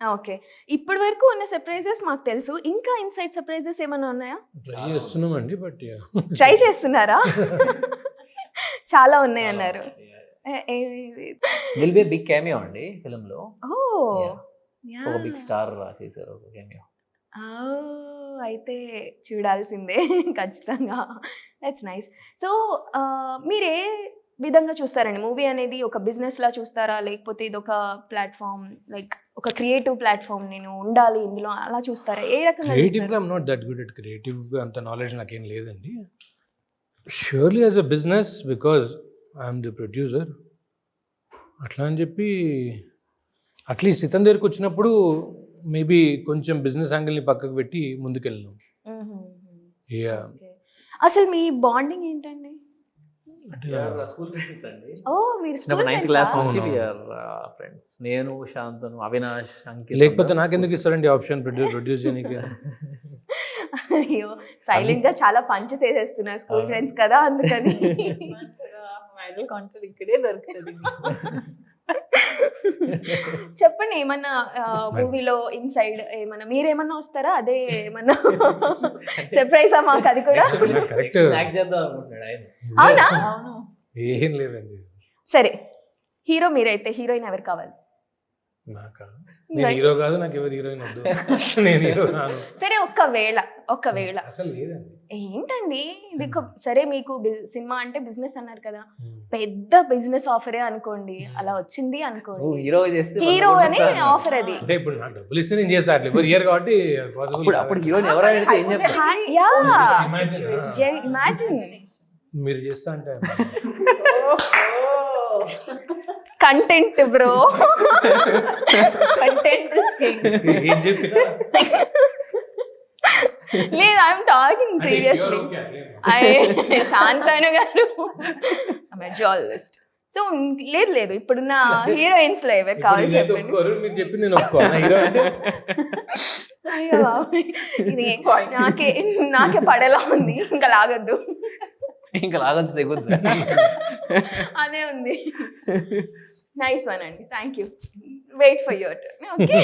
Okay. ఇప్పటి వరకు ఉన్న సర్ప్రైజెస్ మాకు తెలుసు. ఇంకా ఇన్‌సైడ్ సర్ప్రైజెస్ ఏమన్నా ఉన్నాయా? ట్రై చేస్తున్నామండి. బట్ ట్రై చేస్తున్నారా? చాలా ఉన్నాయన్నారు. విల్ బి బిగ్ క్యామియో అండి ఫిల్మ్ లో. ఓహ్! ఒక బిగ్ స్టార్ చేశారు ఒక క్యామియో. అయితే చూడాల్సిందే ఖచ్చితంగా. That's nice. సో, మీరే విధంగా చూస్తారండి? మూవీ అనేది ఒక బిజినెస్‌లా చూస్తారా? లేకపోతే ఇదొక ప్లాట్‌ఫార్మ్ లైక్ ఒక క్రియేటివ్ ప్లాట్‌ఫార్మ్ నేను ఉండాలి ఇందులో అలా చూస్తారా? ఏ రకంగా క్రియేటివ్గా చూస్తారు? I'm not that good at క్రియేటివ్గా అంత నాలెడ్జ్ నాకేం లేదండి. Surely as a business because I'm the producer. అట్లా అని చెప్పి అట్లీస్ట్ ఇతని దగ్గరికి వచ్చినప్పుడు మేబీ కొంచెం బిజినెస్ యాంగిల్ని పక్కకు పెట్టి ముందుకెళ్ళాం. Yeah okay. అసలు మీ బాండింగ్ ఏంటండి? స్కూల్ ఫ్రెండ్స్ అండి. ఓహ్! మీరు స్కూల్ 9th క్లాస్ ఫ్రెండ్సా? నుంచి అవును. we are friends. నేను, శాంతను, అవినాష్, అంకిత్. లేకపోతే నాకెందుకు ఇస్తారండి ఆప్షన్ ప్రొడ్యూస్ చేయడానికి? అయ్యో! సైలెంట్‌గా చాలా పంచ్ చేసేస్తున్నారు స్కూల్ ఫ్రెండ్స్ కదా అందుకని. మైనల్ కాంటెంట్ ఇక్కడే దొరుకుతుంది. చెప్పండి ఏమన్నా మూవీలో ఇన్సైడ్ ఏమన్నా మీరేమన్నా వస్తారా? అదే ఏమన్నా సర్ప్రైజా మాకు అది కూడా? కరెక్ట్. యాక్ట్ చేద్దాం అనుకుంటున్నాడు ఆయన. అవునా? అవును. ఏం లేదండి. సరే, హీరో మీరైతే హీరోయిన్ ఎవరు కావాలి? నాకా? నేను హీరో కాదు, నాకు ఎవరు హీరోయిన్ వద్దు. నేను హీరో కాను సరే, ఒక్కవేళ అసలు లేదండి. ఏంటండి ఇది సరే, మీకు సినిమా అంటే బిజినెస్ అన్నారు కదా, పెద్ద బిజినెస్ ఆఫరే అనుకోండి, అలా వచ్చింది అనుకోండి, హీరో చేస్తే హీరో అనే ఆఫర్ అది. అంటే ఇప్పుడు నాకు డబ్బులు ఇస్తే నేను చేస్తా. అట్లా ఎవరు ఇయర్ కాబట్టి అప్పుడు హీరోని ఎవరు అడిగితే ఏం చెప్తారు? ఇమాజిన్ మీరు చేస్తా అంటే content bro. Content is king. ఏం చెప్పినా లేదు, ఐఎమ్ టాకింగ్ సీరియస్లీ. శాంతను గారు జర్నలిస్ట్. సో లేదు ఇప్పుడున్న హీరోయిన్స్ లో ఎవరు కావాలి చెప్పండి. మీరు చెప్పింది నేను ఒప్పుకోవాలి. హీరో అంటే అయ్యో బాబోయ్, ఇది నాకే పడేలా ఉంది, ఇంకా లాగద్దు. ఇంకా లాగంత తెగుద్దు. అదే ఉంది. నైస్ వన్ అండి, thank you. Wait for your turn. Okay.